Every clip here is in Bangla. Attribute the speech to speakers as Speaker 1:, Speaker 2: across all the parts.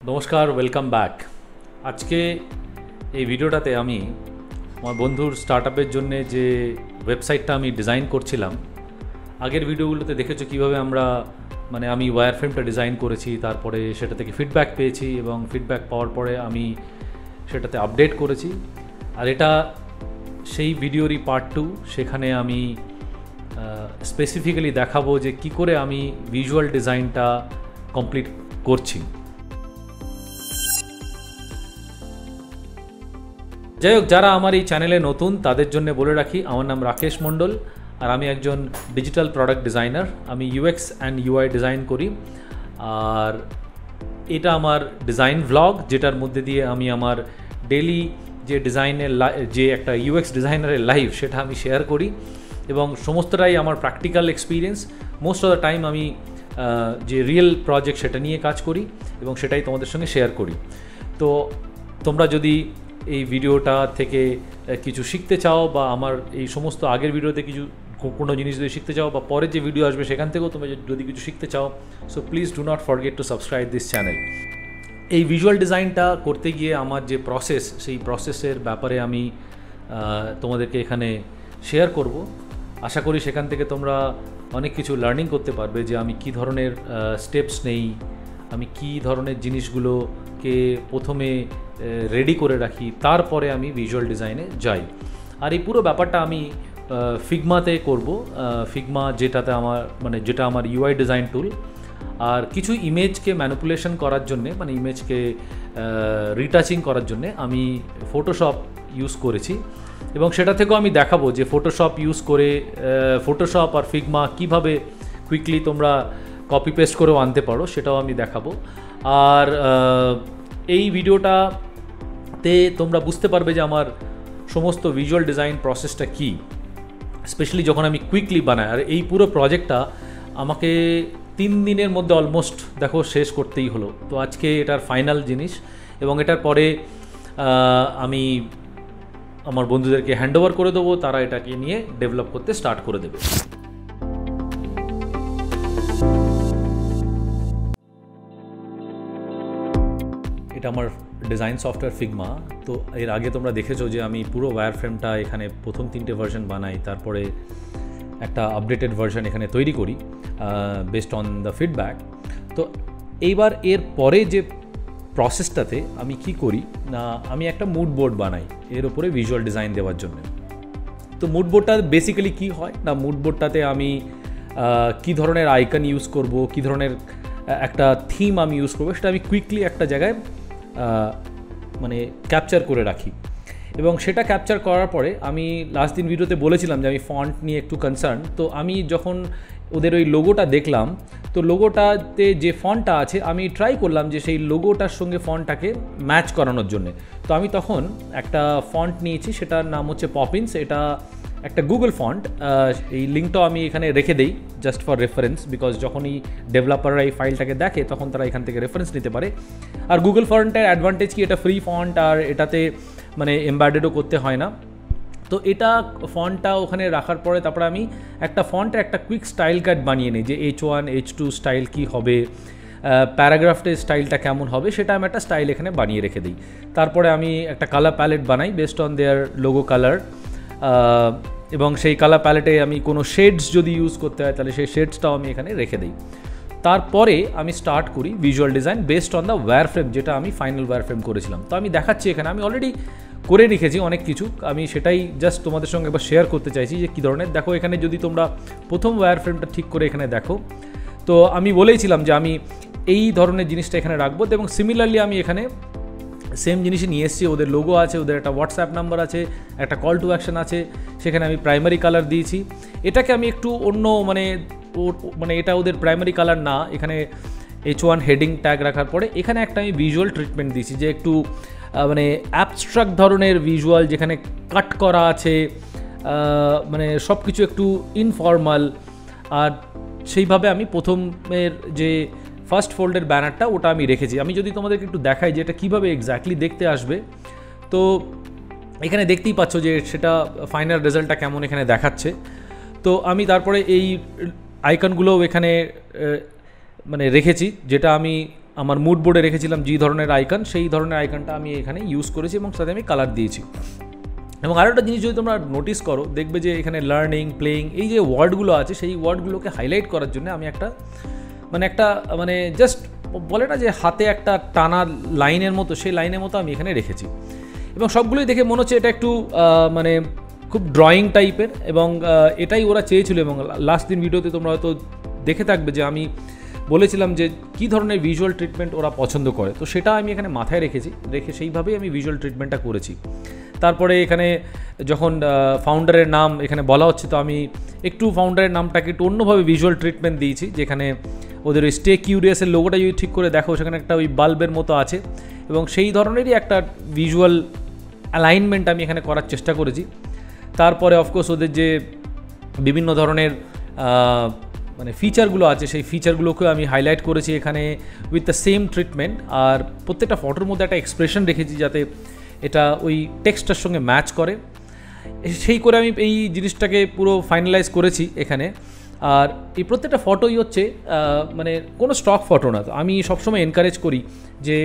Speaker 1: নমস্কার, ওয়েলকাম ব্যাক। আজকে এই ভিডিওটাতে আমি আমার বন্ধুর স্টার্টআপের জন্য যে ওয়েবসাইটটা আমি ডিজাইন করছিলাম, আগের ভিডিওগুলোতে দেখেছো কীভাবে আমি ওয়্যার ফ্রেমটা ডিজাইন করেছি, তারপরে সেটা থেকে ফিডব্যাক পেয়েছি এবং ফিডব্যাক পাওয়ার পরে আমি সেটাতে আপডেট করেছি। আর এটা সেই ভিডিওরই পার্ট 2। সেখানে আমি স্পেসিফিক্যালি দেখাবো যে কী করে আমি ভিজুয়াল ডিজাইনটা কমপ্লিট করছি। যাই হোক, যারা আমার এই চ্যানেলে নতুন তাদের জন্য বলে রাখি, আমার নাম রাকেশ মণ্ডল আর আমি একজন ডিজিটাল প্রোডাক্ট ডিজাইনার। আমি ইউএক্স অ্যান্ড ইউআই ডিজাইন করি। আর এটা আমার ডিজাইন ভ্লগ, যেটার মধ্যে দিয়ে আমি আমার ডেইলি যে ডিজাইনের যে একটা ইউএক্স ডিজাইনারের লাইফ সেটা আমি শেয়ার করি এবং সমস্তটাই আমার practical experience. Most of the time আমি যে রিয়েল প্রজেক্ট সেটা নিয়ে কাজ করি এবং সেটাই তোমাদের সঙ্গে শেয়ার করি। তো তোমরা যদি এই ভিডিওটা থেকে কিছু শিখতে চাও বা আমার এই সমস্ত আগের ভিডিওতে কোনো জিনিস যদি শিখতে চাও বা পরে যে ভিডিও আসবে সেখান থেকেও তোমরা যদি কিছু শিখতে চাও, so please do not forget to subscribe this channel. এই ভিজুয়াল ডিজাইনটা করতে গিয়ে আমার যে প্রসেস, সেই প্রসেসের ব্যাপারে আমি তোমাদেরকে এখানে শেয়ার করব। আশা করি সেখান থেকে তোমরা অনেক কিছু লার্নিং করতে পারবে যে আমি কী ধরনের স্টেপস নেই, আমি কী ধরনের জিনিসগুলোকে প্রথমে রেডি করে রাখি, তারপরে আমি ভিজুয়াল ডিজাইনে যাই। আর এই পুরো ব্যাপারটা আমি ফিগমাতে করব। ফিগমা যেটা আমার ইউআই ডিজাইন টুল। আর কিছু ইমেজকে ম্যানিপুলেশন করার জন্যে, ইমেজকে রিটাচিং করার জন্যে আমি ফটোশপ ইউজ করেছি এবং সেটা থেকেও আমি দেখাবো যে ফটোশপ ইউজ করে ফটোশপ আর ফিগমা কীভাবে কুইকলি তোমরা কপি পেস্ট করেও আনতে পারো, সেটাও আমি দেখাবো। আর এই ভিডিওটাতে তোমরা বুঝতে পারবে যে আমার সমস্ত ভিজুয়াল ডিজাইন প্রসেসটা কী, স্পেশালি যখন আমি কুইকলি বানাই। আর এই পুরো প্রজেক্টটা আমাকে 3 দিনের মধ্যে অলমোস্ট শেষ করতেই হলো। তো আজকে এটার ফাইনাল জিনিস এবং এটার পরে আমি আমার বন্ধুদেরকে হ্যান্ড ওভার করে দেবো, তারা এটাকে নিয়ে ডেভেলপ করতে স্টার্ট করে দেবে। এটা আমার ডিজাইন সফটওয়্যার ফিগমা। তো এর আগে তোমরা দেখেছো যে আমি পুরো ওয়্যার ফ্রেমটা এখানে প্রথম 3টে ভার্সন বানাই, তারপরে একটা আপডেটেড ভার্সন এখানে তৈরি করি বেসড অন দ্য ফিডব্যাক। তো এইবার এর পরে যে প্রসেসটাতে আমি কি করি না, আমি একটা মুড বোর্ড বানাই এর উপরে ভিজুয়াল ডিজাইন দেওয়ার জন্য। তো মুড বোর্ডটা বেসিক্যালি কী হয় না, মুড বোর্ডটাতে আমি কী ধরনের আইকন ইউজ করব, কী ধরনের একটা থিম আমি ইউজ করবো, সেটা আমি কুইকলি একটা জায়গায় ক্যাপচার করে রাখি। এবং সেটা ক্যাপচার করার পরে আমি লাস্ট দিন ভিডিওতে বলেছিলাম যে আমি ফন্ট নিয়ে একটু কনসার্ন। তো আমি যখন ওদের ওই লোগোটা দেখলাম, তো লোগোটাতে যে ফন্টটা আছে আমি ট্রাই করলাম যে সেই লোগোটার সঙ্গে ফন্টটাকে ম্যাচ করানোর জন্যে। তো আমি তখন একটা ফন্ট নিয়েছি, সেটার নাম হচ্ছে পপিন্স। এটা একটা গুগল ফন্ট। এই লিঙ্কটাও আমি এখানে রেখে দেই জাস্ট ফর রেফারেন্স, বিকজ যখনই ডেভেলপাররা এই ফাইলটাকে দেখে তখন তারা এখান থেকে রেফারেন্স নিতে পারে। আর গুগল ফন্টের অ্যাডভান্টেজ কি, এটা ফ্রি ফন্ট আর এটাতে এমবেডেডও করতে হয় না। তো এটা ফন্টটা ওখানে রাখার পরে তারপরে আমি একটা ফন্টের একটা কুইক স্টাইল গাইড বানিয়ে নিই যে H1 H2 স্টাইল কী হবে, প্যারাগ্রাফটের স্টাইলটা কেমন হবে, সেটা আমি একটা স্টাইল এখানে বানিয়ে রেখে দিই। তারপরে আমি একটা কালার প্যালেট বানাই based on their logo colour, এবং সেই কালার প্যালেটে আমি কোনো শেডস যদি ইউজ করতে হয় তাহলে সেই শেডসটাও আমি এখানে রেখে দিই। তারপরে আমি স্টার্ট করি visual design based on the wire frame, যেটা আমি ফাইনাল ওয়্যার ফ্রেম করেছিলাম। তো আমি দেখাচ্ছি এখানে, আমি অলরেডি করে রেখেছি অনেক কিছু, আমি সেটাই জাস্ট তোমাদের সঙ্গে একবার শেয়ার করতে চাইছি যে কী ধরনের। দেখো এখানে যদি তোমরা প্রথম ওয়্যার ফ্রেমটা ঠিক করে এখানে দেখো, তো আমি বলেইছিলাম যে আমি এই ধরনের জিনিসটা এখানে রাখবো এবং সিমিলারলি আমি এখানে সেম জিনিসই নিয়ে এসেছি। ওদের লোগো আছে, ওদের একটা হোয়াটসঅ্যাপ নাম্বার আছে, একটা কল টু অ্যাকশন আছে, সেখানে আমি প্রাইমারি কালার দিয়েছি। এটাকে আমি একটু অন্য এটা ওদের প্রাইমারি কালার না, এখানে H1 হেডিং ট্যাগ রাখার পরে এখানে একটা আমি ভিজুয়াল ট্রিটমেন্ট দিয়েছি যে একটু অ্যাবস্ট্রাক্ট ধরনের ভিজুয়াল, যেখানে কাট করা আছে, সব কিছু একটু ইনফর্মাল। আর সেইভাবে আমি প্রথমের যে ফার্স্ট ফোল্ডের ব্যানারটা ওটা আমি রেখেছি। আমি যদি তোমাদেরকে একটু দেখাই যে এটা কীভাবে এক্স্যাক্টলি দেখতে আসবে, তো এখানে দেখতেই পাচ্ছ যে সেটা ফাইনাল রেজাল্টটা কেমন এখানে দেখাচ্ছে। তো আমি তারপরে এই আইকনগুলোও এখানে রেখেছি, যেটা আমি আমার মুড বোর্ডে রেখেছিলাম যে ধরনের আইকন, সেই ধরনের আইকনটা আমি এখানে ইউজ করেছি এবং সাথে আমি কালার দিয়েছি। এবং আরও একটা জিনিস যদি তোমরা নোটিস করো, দেখবে যে এখানে লার্নিং, প্লেয়িং, এই যে ওয়ার্ডগুলো আছে সেই ওয়ার্ডগুলোকে হাইলাইট করার জন্য আমি একটা জাস্ট বলে না যে হাতে একটা টানা লাইনের মতো, সেই লাইনের মতো আমি এখানে রেখেছি। এবং সবগুলোই দেখে মনে হচ্ছে এটা একটু খুব ড্রয়িং টাইপের, এবং এটাই ওরা চেয়েছিল। এবং লাস্ট দিন ভিডিওতে তোমরা হয়তো দেখে থাকবে যে আমি বলেছিলাম যে কী ধরনের ভিজুয়াল ট্রিটমেন্ট ওরা পছন্দ করে, তো সেটা আমি এখানে মাথায় রেখে সেইভাবেই আমি ভিজুয়াল ট্রিটমেন্টটা করেছি। তারপরে এখানে যখন ফাউন্ডারের নাম এখানে বলা হচ্ছে, তো আমি একটু ফাউন্ডারের নামটাকে একটু অন্যভাবে ভিজুয়াল ট্রিটমেন্ট দিয়েছি, যেখানে ওদের ওই স্টে কিউরিয়াসের লোগোটা যদি ঠিক করে দেখো, সেখানে একটা ওই বাল্বের মতো আছে, এবং সেই ধরনেরই একটা ভিজুয়াল অ্যালাইনমেন্ট আমি এখানে করার চেষ্টা করেছি। তারপরে অফকোর্স ওদের যে বিভিন্ন ধরনের ফিচারগুলো আছে, সেই ফিচারগুলোকেও আমি হাইলাইট করেছি এখানে উইথ দ্য সেম ট্রিটমেন্ট। আর প্রত্যেকটা ফটোর মধ্যে একটা এক্সপ্রেশন রেখেছি যাতে এটা ওই টেক্সটটার সঙ্গে ম্যাচ করে, সেই করে আমি এই জিনিসটাকে পুরো ফাইনালাইজ করেছি এখানে। আর এই প্রত্যেকটা ফটোই হচ্ছে কোনো স্টক ফটো না। তো আমি সবসময় এনকারেজ করি যে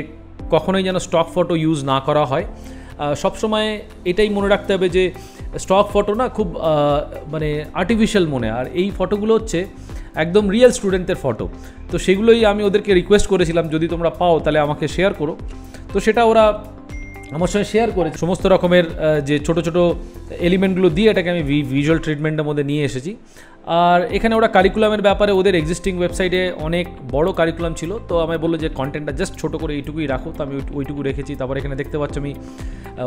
Speaker 1: কখনোই যেন স্টক ফটো ইউজ না করা হয়। সবসময় এটাই মনে রাখতে হবে যে স্টক ফটো না খুব আর্টিফিশিয়াল মনে, আর এই ফটোগুলো হচ্ছে একদম রিয়েল স্টুডেন্টদের ফটো। তো সেগুলোই আমি ওদেরকে রিকোয়েস্ট করেছিলাম যদি তোমরা পাও তাহলে আমাকে শেয়ার করো। তো সেটা ওরা আমার সঙ্গে শেয়ার করে সমস্ত রকমের যে ছোটো ছোটো এলিমেন্টগুলো দিয়ে এটাকে আমি ভিজুয়াল ট্রিটমেন্টের মধ্যে নিয়ে এসেছি। আর এখানে ওরা কারিকুলামের ব্যাপারে ওদের এক্সিস্টিং ওয়েবসাইটে অনেক বড় কারিকুলাম ছিল, তো আমায় বললো যে কন্টেন্টটা জাস্ট ছোটো করে এইটুকুই রাখো, তো আমি ওইটুকু রেখেছি। তারপর এখানে দেখতে পাচ্ছ আমি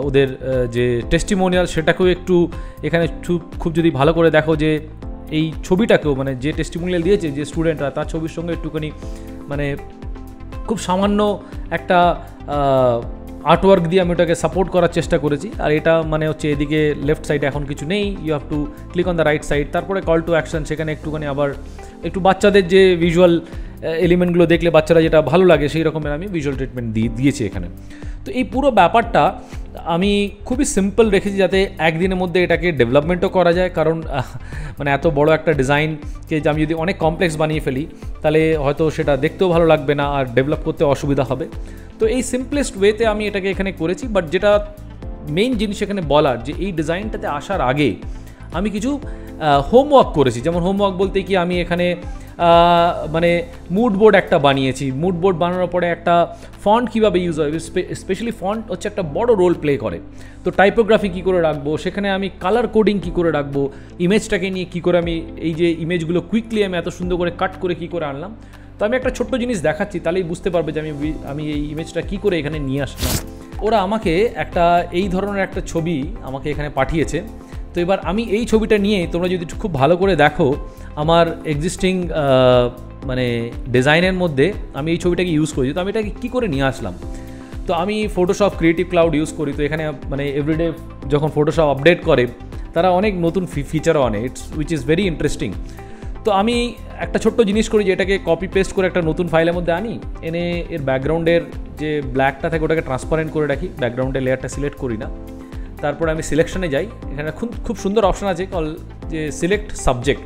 Speaker 1: ওদের যে টেস্টিমোনিয়াল সেটাকেও একটু এখানে খুব যদি ভালো করে দেখো যে এই ছবিটাকেও যে টেস্টিমোনিয়াল দিয়েছে যে স্টুডেন্টরা, তার ছবির সঙ্গে একটুখানি খুব সামান্য একটা আর্টওয়ার্ক দিয়ে আমি ওটাকে সাপোর্ট করার চেষ্টা করেছি। আর এটা হচ্ছে এদিকে লেফট সাইডে এখন কিছু নেই, you have to click on the right side. তারপরে কল টু অ্যাকশন, সেখানে একটুখানি আবার একটু বাচ্চাদের যে ভিজুয়াল এলিমেন্টগুলো দেখলে বাচ্চারা যেটা ভালো লাগে সেই রকমের আমি ভিজুয়াল ট্রিটমেন্ট দিয়েছি এখানে। তো এই পুরো ব্যাপারটা আমি খুবই সিম্পল রেখেছি যাতে একদিনের মধ্যে এটাকে ডেভেলপমেন্টও করা যায়, কারণ এত বড় একটা ডিজাইনকে আমি যদি অনেক কমপ্লেক্স বানিয়ে ফেলি তাহলে হয়তো সেটা দেখতেও ভালো লাগবে না, আর ডেভেলপ করতে অসুবিধা হবে। তো এই সিম্পলেস্ট ওয়েতে আমি এটাকে এখানে করেছি। বাট যেটা মেইন জিনিস এখানে বলার, যে এই ডিজাইনটাতে আসার আগে আমি কিছু হোমওয়ার্ক করেছি। যেমন হোমওয়ার্ক বলতে কি, আমি এখানে মুড বোর্ড একটা বানিয়েছি। মুড বোর্ড বানানোর পরে একটা ফন্ট কীভাবে ইউজ হয়, স্পেশালি ফন্ট হচ্ছে একটা বড় রোল প্লে করে। তো টাইপোগ্রাফি কী করে রাখবো, সেখানে আমি কালার কোডিং কী করে রাখবো, ইমেজটাকে নিয়ে কী করে আমি এই যে ইমেজগুলো কুইকলি আমি এত সুন্দর করে কাট করে কী করে আনলাম। তো আমি একটা ছোট্ট জিনিস দেখাচ্ছি, তাহলেই বুঝতে পারবে যে আমি এই ইমেজটা কী করে এখানে নিয়ে আসলাম। ওরা আমাকে একটা এই ধরনের একটা ছবি আমাকে এখানে পাঠিয়েছে। তো এবার আমি এই ছবিটা নিয়ে তোমরা যদি খুব ভালো করে দেখো, আমার এক্সিস্টিং ডিজাইনের মধ্যে আমি এই ছবিটাকে ইউজ করেছি। তো আমি এটাকে কী করে নিয়ে আসলাম, তো আমি ফটোশপ ক্রিয়েটিভ ক্লাউড ইউজ করি। তো এখানে এভরিডে যখন ফটোশপ আপডেট করে তারা অনেক নতুন ফিচারও আনে, উইচ ইজ ভেরি ইন্টারেস্টিং। তো আমি একটা ছোট্ট জিনিস করি যে এটাকে কপি পেস্ট করে একটা নতুন ফাইলের মধ্যে আনি, এনে এর ব্যাকগ্রাউন্ডের যে ব্ল্যাকটা থাকে ওটাকে ট্রান্সপারেন্ট করে রাখি, ব্যাকগ্রাউন্ডের লেয়ারটা সিলেক্ট করি না। তারপরে আমি সিলেকশনে যাই, এখানে খুব সুন্দর অপশান আছে যে সিলেক্ট সাবজেক্ট।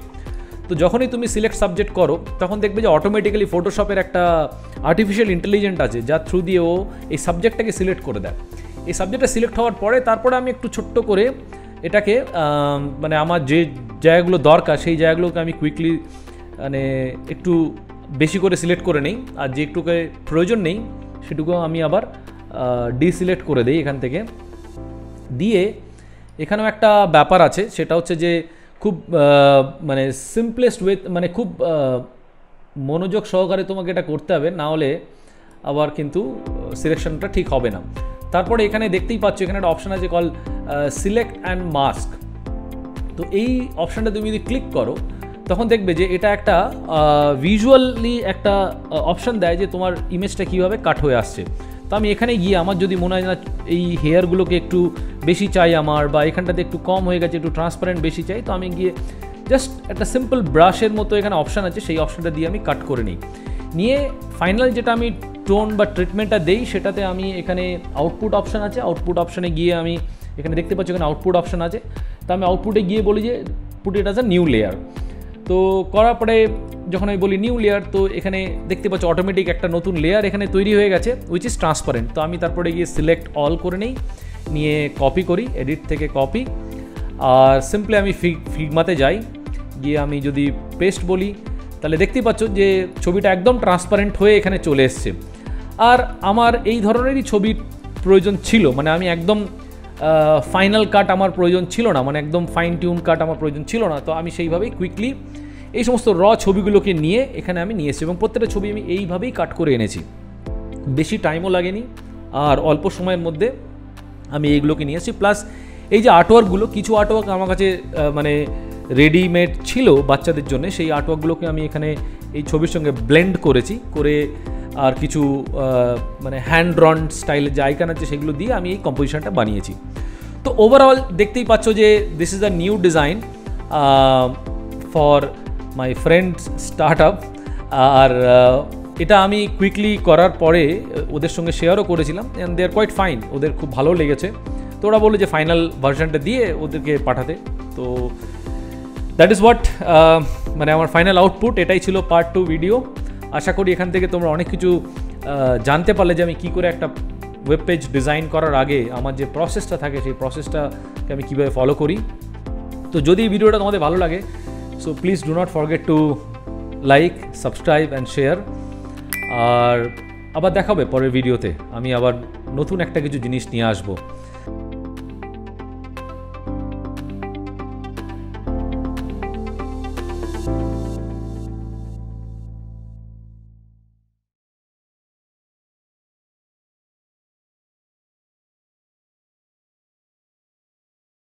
Speaker 1: তো যখনই তুমি সিলেক্ট সাবজেক্ট করো তখন দেখবে যে অটোমেটিক্যালি ফটোশপের একটা আর্টিফিশিয়াল ইন্টেলিজেন্ট আছে যার থ্রু দিয়ে ও এই সাবজেক্টটাকে সিলেক্ট করে দেয়। এই সাবজেক্টটা সিলেক্ট হওয়ার পরে তারপরে আমি একটু ছোট্ট করে এটাকে আমার যে জায়গাগুলো দরকার সেই জায়গাগুলোকে আমি কুইকলি একটু বেশি করে সিলেক্ট করে নেই, আর যে একটুকে প্রয়োজন নেই সেটুকু আমি আবার ডিসিলেক্ট করে দিই এখান থেকে। দিয়ে এখানেও একটা ব্যাপার আছে, সেটা হচ্ছে যে খুব সিম্পলেস্ট ওয়ে, খুব মনোযোগ সহকারে তোমাকে এটা করতে হবে, না হলে আবার কিন্তু সিলেকশনটা ঠিক হবে না। তারপরে এখানে দেখতেই পাচ্ছ এখানে একটা অপশান আছে কল সিলেক্ট অ্যান্ড মাস্ক। তো এই অপশানটা তুমি যদি ক্লিক করো তখন দেখবে যে এটা একটা ভিজুয়ালি একটা অপশান দেয় যে তোমার ইমেজটা কীভাবে কাট হয়ে আসছে। তো আমি এখানে গিয়ে আমার যদি মনে হয় না এই হেয়ারগুলোকে একটু বেশি চাই আমার, বা এখানটাতে একটু কম হয়ে গেছে, একটু ট্রান্সপারেন্ট বেশি চাই, তো আমি গিয়ে জাস্ট একটা সিম্পল ব্রাশের মতো এখানে অপশান আছে, সেই অপশানটা দিয়ে আমি কাট করে নিই। নিয়ে ফাইনাল যেটা আমি টোন বা ট্রিটমেন্টটা দেই সেটাতে আমি এখানে আউটপুট অপশান আছে, আউটপুট অপশানে গিয়ে আমি এখানে দেখতে পাচ্ছি এখানে আউটপুট অপশান আছে। তো আমি আউটপুটে গিয়ে বলি যে put it as a new layer. তো করার পরে যখন আমি বলি নিউ লেয়ার, তো এখানে দেখতে পাচ্ছ অটোমেটিক একটা নতুন লেয়ার এখানে তৈরি হয়ে গেছে, উইচ ইজ ট্রান্সপারেন্ট। তো আমি তারপরে গিয়ে সিলেক্ট অল করে নিই, নিয়ে কপি করি, এডিট থেকে কপি, আর সিম্পলি আমি ফিগমাতে যাই, গিয়ে আমি যদি পেস্ট বলি তাহলে দেখতেই পাচ্ছ যে ছবিটা একদম ট্রান্সপারেন্ট হয়ে এখানে চলে এসছে। আর আমার এই ধরনেরই ছবির প্রয়োজন ছিল, মানে আমি একদম ফাইনাল কাট আমার প্রয়োজন ছিল না, মানে একদম ফাইন টিউন কাট আমার প্রয়োজন ছিল না। তো আমি সেইভাবেই কুইকলি এই সমস্ত ছবিগুলোকে নিয়ে এখানে আমি নিয়ে এসেছি, এবং প্রত্যেকটা ছবি আমি এইভাবেই কাট করে এনেছি, বেশি টাইমও লাগেনি আর অল্প সময়ের মধ্যে আমি এইগুলোকে নিয়ে এসেছি। প্লাস এই যে আর্টওয়ার্কগুলো, কিছু আর্টওয়ার্ক আমার কাছে মানে রেডিমেড ছিল বাচ্চাদের জন্য, সেই আর্টওয়ার্কগুলোকে আমি এখানে এই ছবির সঙ্গে ব্লেন্ড করেছি, করে আর কিছু মানে হ্যান্ড ড্রন স্টাইলের যে আইকন আছে সেগুলো দিয়ে আমি এই কম্পোজিশনটা বানিয়েছি। তো ওভারঅল দেখতেই পাচ্ছ যে this is a new design for my friends startup. আর এটা আমি কুইকলি করার পরে ওদের সঙ্গে শেয়ারও করেছিলাম, and they are quite fine, ওদের খুব ভালো লেগেছে। তো ওরা বললো যে ফাইনাল ভার্সনটা দিয়ে ওদেরকে পাঠাতে। তো দ্যাট ইজ হোয়াট মানে আমার ফাইনাল আউটপুট। এটাই ছিল পার্ট 2 ভিডিও। আশা করি এখান থেকে তোমরা অনেক কিছু জানতে পারলে যে আমি কী করে একটা ওয়েব পেজ ডিজাইন করার আগে আমার যে প্রসেসটা থাকে সেই প্রসেসটাকে আমি কীভাবে ফলো করি। তো যদি এই ভিডিওটা তোমাদের ভালো লাগে, so please do not forget to like, subscribe and share. আর আবার দেখা হবে পরের ভিডিওতে, আমি আবার নতুন একটা কিছু জিনিস নিয়ে আসবো।